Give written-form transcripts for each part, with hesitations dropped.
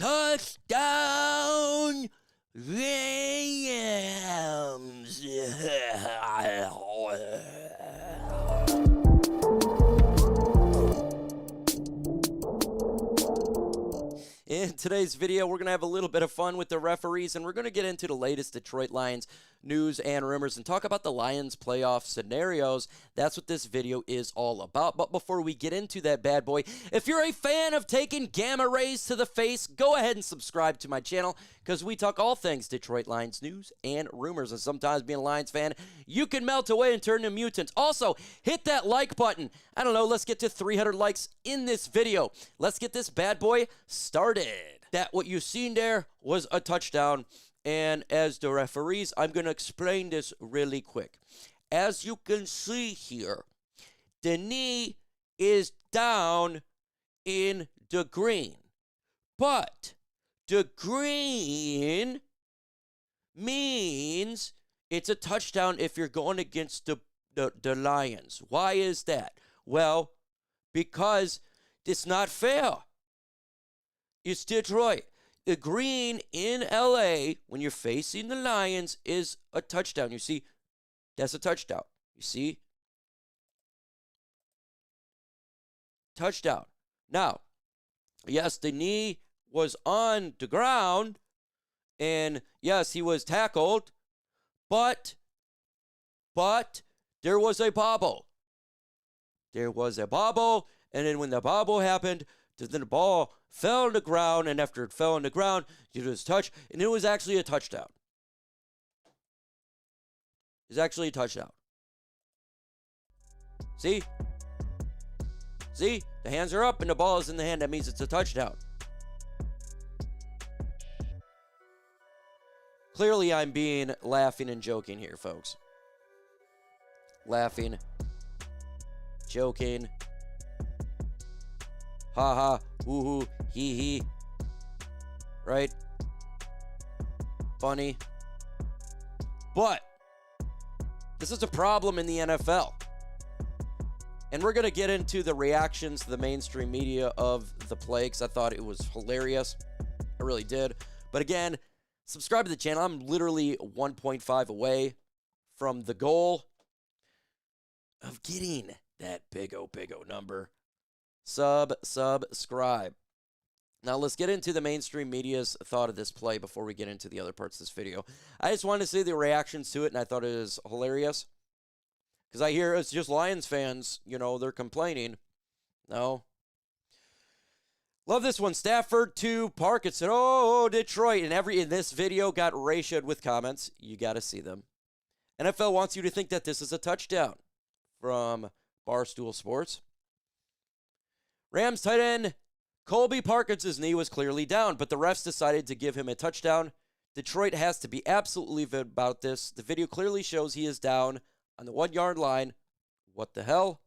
Touchdown Rams. In today's video, we're going to have a little bit of fun with the referees, and we're going to get into the latest Detroit Lions news and rumors and talk about the Lions playoff scenarios. That's what this video is all about. But before we get into that bad boy, if you're a fan of taking gamma rays to the face, go ahead and subscribe to my channel because we talk all things Detroit Lions news and rumors. And sometimes being a Lions fan, you can melt away and turn to mutants. Also, hit that like button. I don't know, let's get to 300 likes in this video. Let's get this bad boy started. That what you've seen there was a touchdown. And as the referees, I'm going to explain this really quick. As you can see here, the knee is down in the green. But the green means it's a touchdown if you're going against the Lions. Why is that? Well, because it's not fair. It's Detroit. The green in LA, when you're facing the Lions, is a touchdown. You see, that's a touchdown. You see? Touchdown. Now, yes, the knee was on the ground, and yes, he was tackled, but there was a bobble. There was a bobble, and then when the bobble happened, then the ball fell on the ground, and after it fell on the ground, it was touch, and it was actually a touchdown. It's actually a touchdown. See? See? The hands are up, and the ball is in the hand. That means it's a touchdown. Clearly, I'm being laughing and joking here, folks. Laughing. Joking. Ha ha, hoo hoo, hee hee. Right? Funny. But this is a problem in the NFL. And we're going to get into the reactions to the mainstream media of the play because I thought it was hilarious. I really did. But again, subscribe to the channel. I'm literally 1.5 away from the goal of getting that big O number. Subscribe. Now let's get into the mainstream media's thought of this play before we get into the other parts of this video. I just wanted to see the reactions to it, and I thought it was hilarious. Because I hear it's just Lions fans, you know, they're complaining. No. Love this one. Stafford to Parkinson. Oh, Detroit. And in this video got ratioed with comments. You got to see them. NFL wants you to think that this is a touchdown from Barstool Sports. Rams tight end Colby Parkinson's knee was clearly down, but the refs decided to give him a touchdown. Detroit has to be absolutely vivid about this. The video clearly shows he is down on the 1 yard line. What the hell?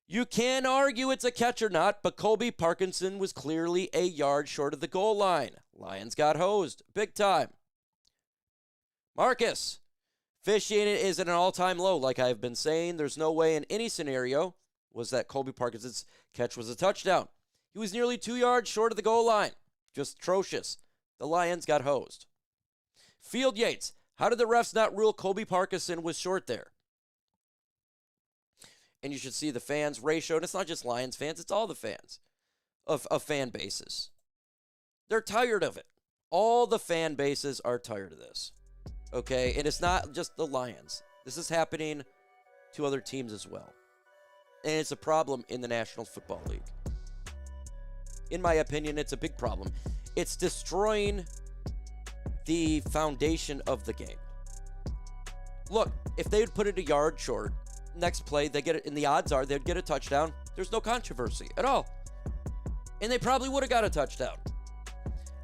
You can argue it's a catch or not, but Colby Parkinson was clearly a yard short of the goal line. Lions got hosed. Big time. Marcus. Officiating is at an all-time low. Like I've been saying, there's no way in any scenario was that Colby Parkinson's catch was a touchdown. He was nearly 2 yards short of the goal line. Just atrocious. The Lions got hosed. Field Yates. How did the refs not rule Colby Parkinson was short there? And you should see the fans ratio. And it's not just Lions fans. It's all the fans of fan bases. They're tired of it. All the fan bases are tired of this. Okay? And it's not just the Lions. This is happening to other teams as well. And it's a problem in the National Football League. In my opinion, it's a big problem. It's destroying the foundation of the game. Look, if they would put it a yard short, next play, they get it, and the odds are they'd get a touchdown. There's no controversy at all. And they probably would have got a touchdown.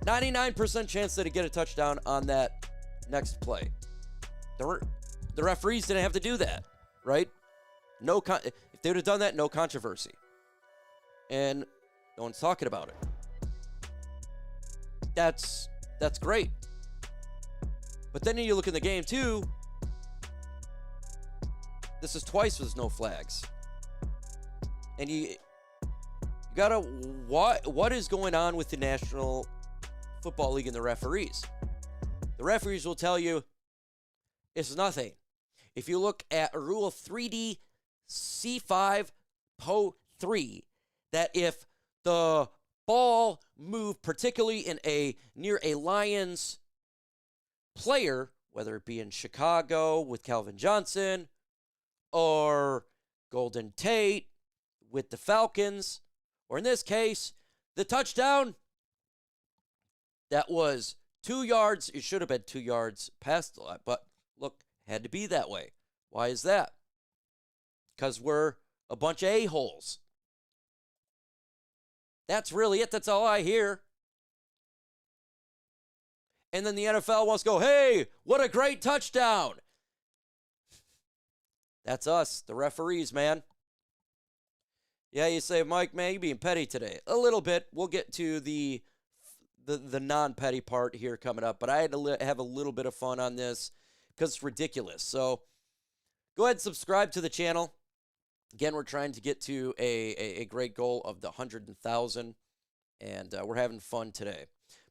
99% chance that they'd get a touchdown on that next play. The referees didn't have to do that, right? If they would have done that, no controversy. And no one's talking about it. That's great. But then you look in the game, too. This is twice with no flags. And you You got to, what is going on with the National Football League and the referees? The referees will tell you it's nothing. If you look at Rule 3D C5 Po 3, that if the ball moved particularly in near a Lions player, whether it be in Chicago with Kelvin Johnson or Golden Tate with the Falcons, or in this case, the touchdown, that was 2 yards. It should have been 2 yards past the line, but look, had to be that way. Why is that? Because we're a bunch of a-holes. That's really it. That's all I hear. And then the NFL wants to go, hey, what a great touchdown. That's us, the referees, man. Yeah, you say, Mike, man, you being petty today. A little bit. We'll get to the non-petty part here coming up, but I had to have a little bit of fun on this because it's ridiculous. So go ahead and subscribe to the channel. Again, we're trying to get to a great goal of the 100,000, and we're having fun today.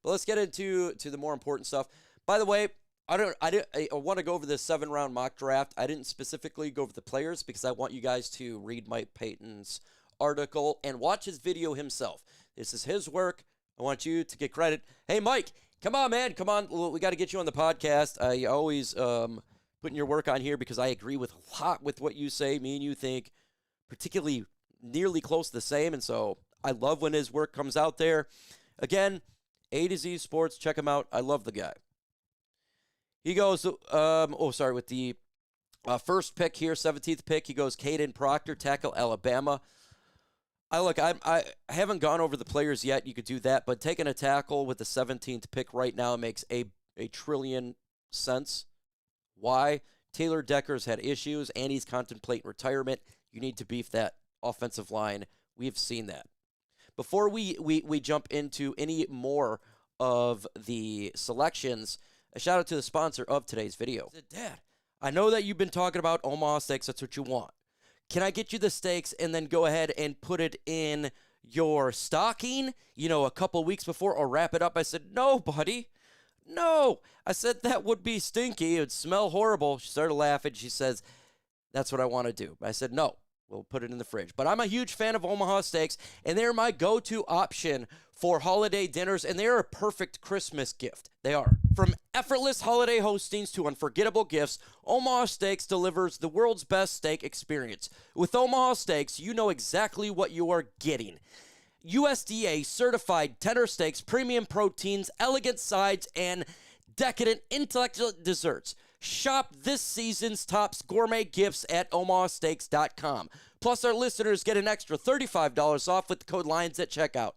But let's get into the more important stuff. By the way, I want to go over this 7-round mock draft. I didn't specifically go over the players because I want you guys to read Mike Payton's article and watch his video himself. This is his work. I want you to get credit. Hey, Mike, come on, man. Come on. We got to get you on the podcast. I always putting your work on here because I agree with a lot with what you say. Me and you think particularly nearly close to the same, and so I love when his work comes out there. Again, A to Z Sports, check him out. I love the guy. He goes, with the first pick here, 17th pick, he goes Kaydn Proctor, tackle Alabama. I haven't gone over the players yet. You could do that, but taking a tackle with the 17th pick right now makes a trillion sense. Why? Taylor Decker's had issues, and he's contemplating retirement. You need to beef that offensive line. We've seen that. Before we jump into any more of the selections, a shout out to the sponsor of today's video. Dad, I know that you've been talking about Omaha Steaks. That's what you want. Can I get you the steaks and then go ahead and put it in your stocking, a couple weeks before, or wrap it up? I said, no, buddy. No. I said that would be stinky. It would smell horrible. She started laughing. She says, that's what I want to do. I said, no. We'll put it in the fridge. But I'm a huge fan of Omaha Steaks, and they're my go-to option for holiday dinners, and they're a perfect Christmas gift. They are. From effortless holiday hostings to unforgettable gifts, Omaha Steaks delivers the world's best steak experience. With Omaha Steaks, you know exactly what you are getting. USDA certified tender steaks, premium proteins, elegant sides, and decadent intellectual desserts. Shop this season's top gourmet gifts at omahasteaks.com. Plus, our listeners get an extra $35 off with the code LIONS at checkout.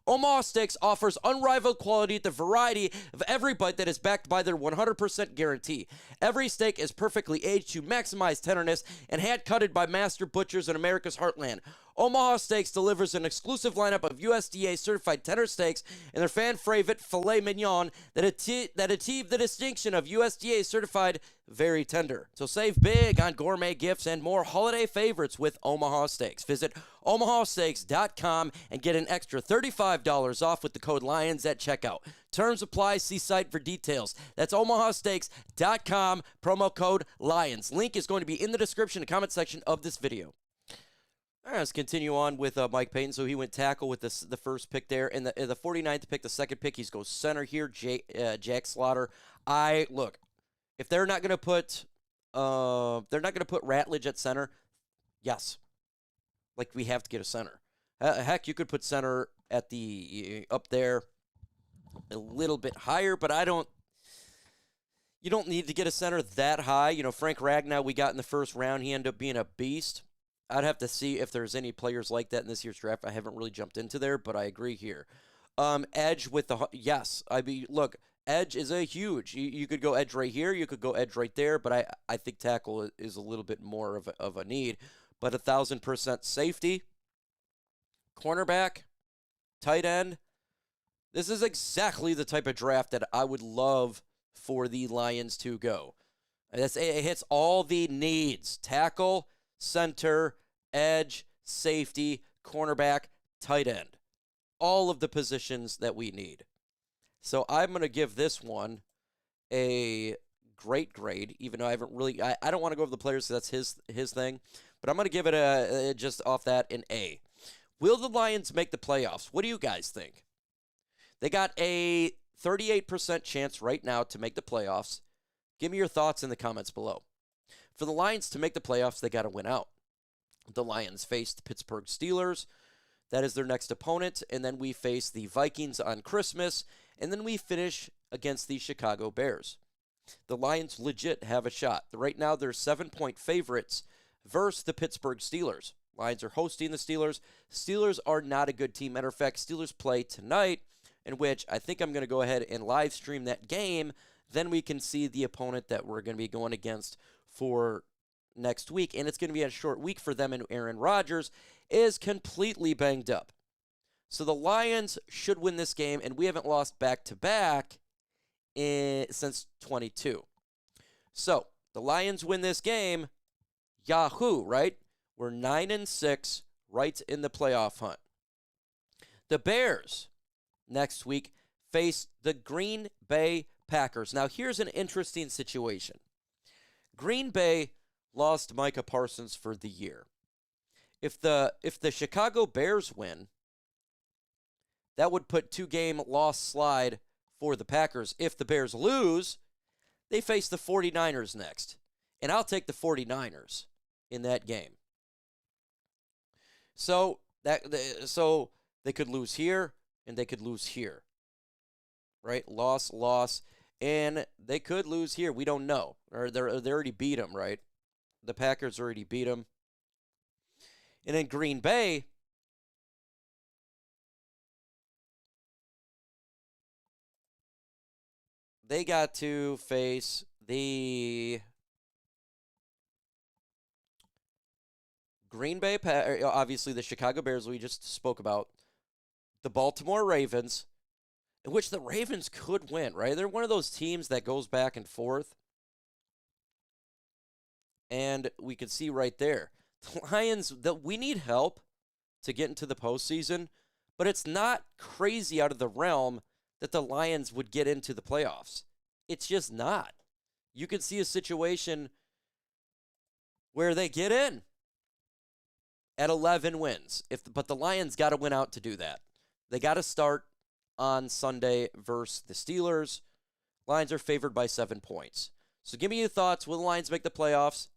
Omaha Steaks offers unrivaled quality at the variety of every bite that is backed by their 100% guarantee. Every steak is perfectly aged to maximize tenderness and hand-cutted by master butchers in America's heartland. Omaha Steaks delivers an exclusive lineup of USDA-certified tender steaks and their fan-favorite filet mignon that achieve the distinction of USDA-certified very tender. So save big on gourmet gifts and more holiday favorites with Omaha Steaks. Visit omahasteaks.com and get an extra $35 off with the code LIONS at checkout. Terms apply. See site for details. That's omahasteaks.com, promo code LIONS. Link is going to be in the description and comment section of this video. All right, let's continue on with Mike Payton. So he went tackle with the first pick there. And the 49th pick, the second pick, he's goes center here, Jack Slaughter. Look, if they're not going to put Ratledge at center, yes. Like, we have to get a center. Heck, you could put center at up there a little bit higher, but you don't need to get a center that high. Frank Ragnow we got in the first round, he ended up being a beast. I'd have to see if there's any players like that in this year's draft. I haven't really jumped into there, but I agree here. Edge with yes. Look, edge is a huge. You could go edge right here. You could go edge right there, but I think tackle is a little bit more of a need. But 1,000% safety, cornerback, tight end. This is exactly the type of draft that I would love for the Lions to go. It hits all the needs. Tackle, center, edge, safety, cornerback, tight end. All of the positions that we need. So I'm going to give this one a great grade, even though I haven't really, I don't want to go over the players because that's his thing, but I'm going to give it just off that, an A. Will the Lions make the playoffs? What do you guys think? They got a 38% chance right now to make the playoffs. Give me your thoughts in the comments below. For the Lions to make the playoffs, they got to win out. The Lions face the Pittsburgh Steelers. That is their next opponent. And then we face the Vikings on Christmas. And then we finish against the Chicago Bears. The Lions legit have a shot. Right now, they're 7-point favorites versus the Pittsburgh Steelers. Lions are hosting the Steelers. Steelers are not a good team. Matter of fact, Steelers play tonight, in which I think I'm going to go ahead and live stream that game. Then we can see the opponent that we're going to be going against for next week. And it's going to be a short week for them, and Aaron Rodgers is completely banged up. So the Lions should win this game, and we haven't lost back-to-back since 22. So the Lions win this game. Yahoo, right? We're 9-6, right in the playoff hunt. The Bears next week face the Green Bay Packers. Now here's an interesting situation. Green Bay lost Micah Parsons for the year. If the Chicago Bears win, that would put 2-game loss slide for the Packers. If the Bears lose, they face the 49ers next. And I'll take the 49ers in that game. So they could lose here and they could lose here. Right? Loss, and they could lose here. We don't know. Or they already beat them, right? The Packers already beat them. And in Green Bay, they got to face the Green Bay, obviously the Chicago Bears we just spoke about, the Baltimore Ravens, in which the Ravens could win, right? They're one of those teams that goes back and forth. And we can see right there, the Lions, we need help to get into the postseason, but it's not crazy out of the realm that the Lions would get into the playoffs. It's just not. You could see a situation where they get in at 11 wins. But the Lions got to win out to do that. They got to start on Sunday versus the Steelers. Lions are favored by 7 points. So give me your thoughts. Will the Lions make the playoffs?